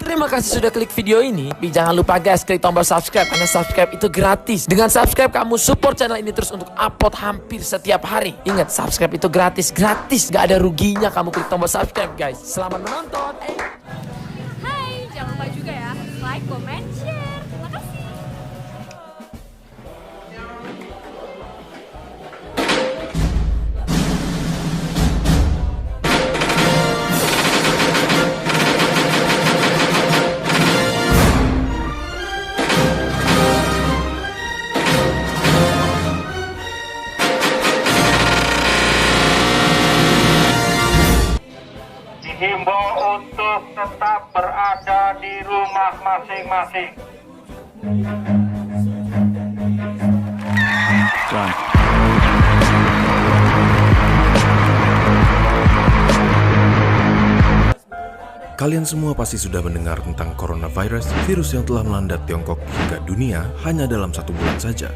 Terima kasih sudah klik video ini. Tapi jangan lupa guys, klik tombol subscribe karena subscribe itu gratis. Dengan subscribe kamu support channel ini terus untuk upload hampir setiap hari. Ingat, subscribe itu gratis, gak ada ruginya kamu klik tombol subscribe guys. Selamat menonton. Hai, jangan lupa juga ya like, comment, share. Terima kasih. Dihimbau untuk tetap berada di rumah masing-masing. Kalian semua pasti sudah mendengar tentang coronavirus, virus yang telah melanda Tiongkok hingga dunia hanya dalam 1 bulan saja.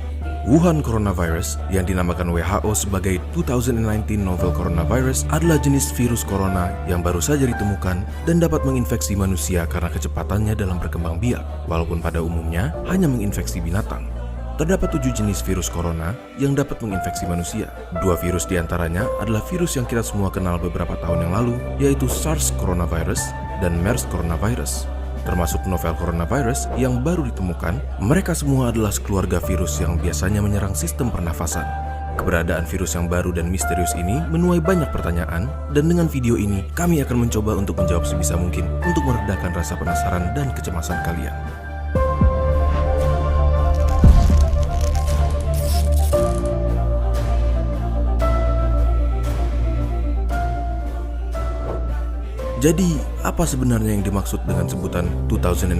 Wuhan coronavirus, yang dinamakan WHO sebagai 2019 novel coronavirus, adalah jenis virus corona yang baru saja ditemukan dan dapat menginfeksi manusia karena kecepatannya dalam berkembang biak, walaupun pada umumnya hanya menginfeksi binatang. Terdapat 7 jenis virus corona yang dapat menginfeksi manusia. 2 virus diantaranya adalah virus yang kita semua kenal beberapa tahun yang lalu, yaitu SARS coronavirus dan MERS coronavirus. Termasuk novel coronavirus yang baru ditemukan, mereka semua adalah sekeluarga virus yang biasanya menyerang sistem pernafasan. Keberadaan virus yang baru dan misterius ini menuai banyak pertanyaan, dan dengan video ini kami akan mencoba untuk menjawab sebisa mungkin untuk meredakan rasa penasaran dan kecemasan kalian. Jadi, apa sebenarnya yang dimaksud dengan sebutan 2019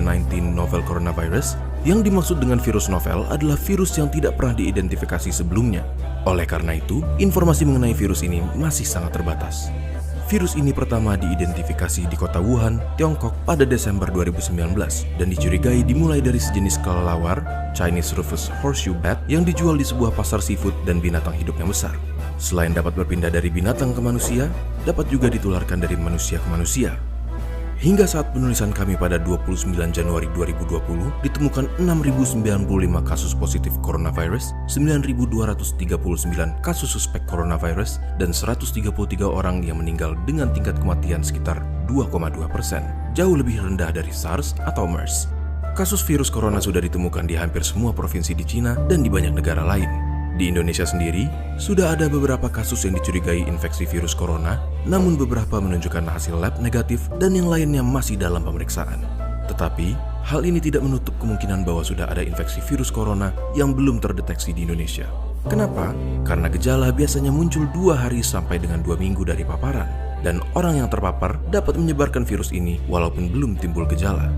novel coronavirus? Yang dimaksud dengan virus novel adalah virus yang tidak pernah diidentifikasi sebelumnya. Oleh karena itu, informasi mengenai virus ini masih sangat terbatas. Virus ini pertama diidentifikasi di kota Wuhan, Tiongkok pada Desember 2019 dan dicurigai dimulai dari sejenis kelelawar, Chinese Rufous Horseshoe Bat, yang dijual di sebuah pasar seafood dan binatang hidup yang besar. Selain dapat berpindah dari binatang ke manusia, dapat juga ditularkan dari manusia ke manusia. Hingga saat penulisan kami pada 29 Januari 2020, ditemukan 6.095 kasus positif coronavirus, 9.239 kasus suspek coronavirus, dan 133 orang yang meninggal dengan tingkat kematian sekitar 2,2%, jauh lebih rendah dari SARS atau MERS. Kasus virus corona sudah ditemukan di hampir semua provinsi di Cina dan di banyak negara lain. Di Indonesia sendiri, sudah ada beberapa kasus yang dicurigai infeksi virus corona, namun beberapa menunjukkan hasil lab negatif dan yang lainnya masih dalam pemeriksaan. Tetapi, hal ini tidak menutup kemungkinan bahwa sudah ada infeksi virus corona yang belum terdeteksi di Indonesia. Kenapa? Karena gejala biasanya muncul 2 hari sampai dengan 2 minggu dari paparan, dan orang yang terpapar dapat menyebarkan virus ini walaupun belum timbul gejala.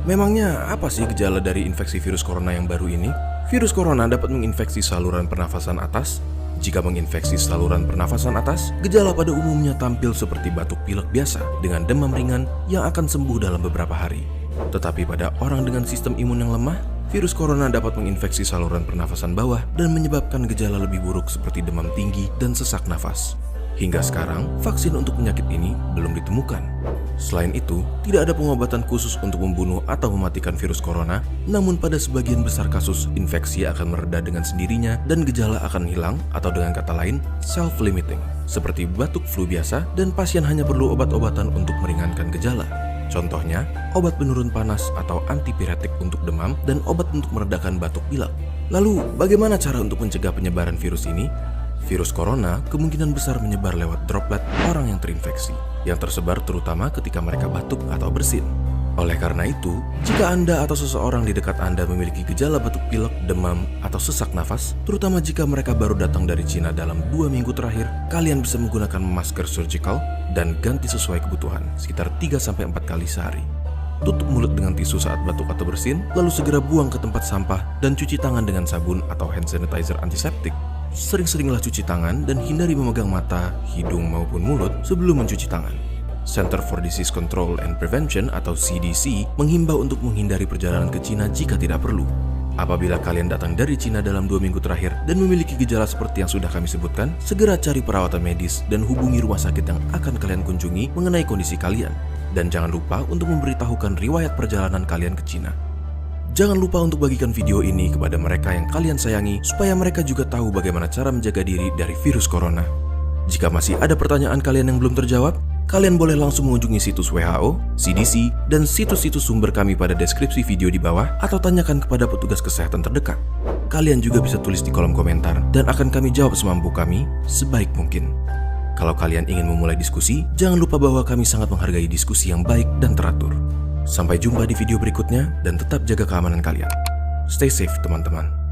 Memangnya apa sih gejala dari infeksi virus corona yang baru ini? Virus corona dapat menginfeksi saluran pernafasan atas. Jika menginfeksi saluran pernafasan atas, gejala pada umumnya tampil seperti batuk pilek biasa dengan demam ringan yang akan sembuh dalam beberapa hari. Tetapi pada orang dengan sistem imun yang lemah, virus corona dapat menginfeksi saluran pernafasan bawah dan menyebabkan gejala lebih buruk seperti demam tinggi dan sesak nafas. Hingga sekarang, vaksin untuk penyakit ini belum ditemukan. Selain itu, tidak ada pengobatan khusus untuk membunuh atau mematikan virus corona, namun pada sebagian besar kasus, infeksi akan mereda dengan sendirinya dan gejala akan hilang, atau dengan kata lain, self-limiting, seperti batuk flu biasa, dan pasien hanya perlu obat-obatan untuk meringankan gejala. Contohnya, obat penurun panas atau antipiretik untuk demam dan obat untuk meredakan batuk pilek. Lalu, bagaimana cara untuk mencegah penyebaran virus ini? Virus corona kemungkinan besar menyebar lewat droplet orang yang terinfeksi, yang tersebar terutama ketika mereka batuk atau bersin. Oleh karena itu, jika Anda atau seseorang di dekat Anda memiliki gejala batuk pilek, demam, atau sesak nafas, terutama jika mereka baru datang dari Cina dalam 2 minggu terakhir, kalian bisa menggunakan masker surgical dan ganti sesuai kebutuhan, sekitar 3-4 kali sehari. Tutup mulut dengan tisu saat batuk atau bersin, lalu segera buang ke tempat sampah dan cuci tangan dengan sabun atau hand sanitizer antiseptik. Sering-seringlah cuci tangan dan hindari memegang mata, hidung maupun mulut sebelum mencuci tangan. Center for Disease Control and Prevention atau CDC menghimbau untuk menghindari perjalanan ke Cina jika tidak perlu. Apabila kalian datang dari Cina dalam 2 minggu terakhir dan memiliki gejala seperti yang sudah kami sebutkan, segera cari perawatan medis dan hubungi rumah sakit yang akan kalian kunjungi mengenai kondisi kalian. Dan jangan lupa untuk memberitahukan riwayat perjalanan kalian ke Cina. Jangan lupa untuk bagikan video ini kepada mereka yang kalian sayangi supaya mereka juga tahu bagaimana cara menjaga diri dari virus corona. Jika masih ada pertanyaan kalian yang belum terjawab, kalian boleh langsung mengunjungi situs WHO, CDC, dan situs-situs sumber kami pada deskripsi video di bawah atau tanyakan kepada petugas kesehatan terdekat. Kalian juga bisa tulis di kolom komentar dan akan kami jawab semampu kami sebaik mungkin. Kalau kalian ingin memulai diskusi, jangan lupa bahwa kami sangat menghargai diskusi yang baik dan teratur. Sampai jumpa di video berikutnya dan tetap jaga keamanan kalian. Stay safe teman-teman.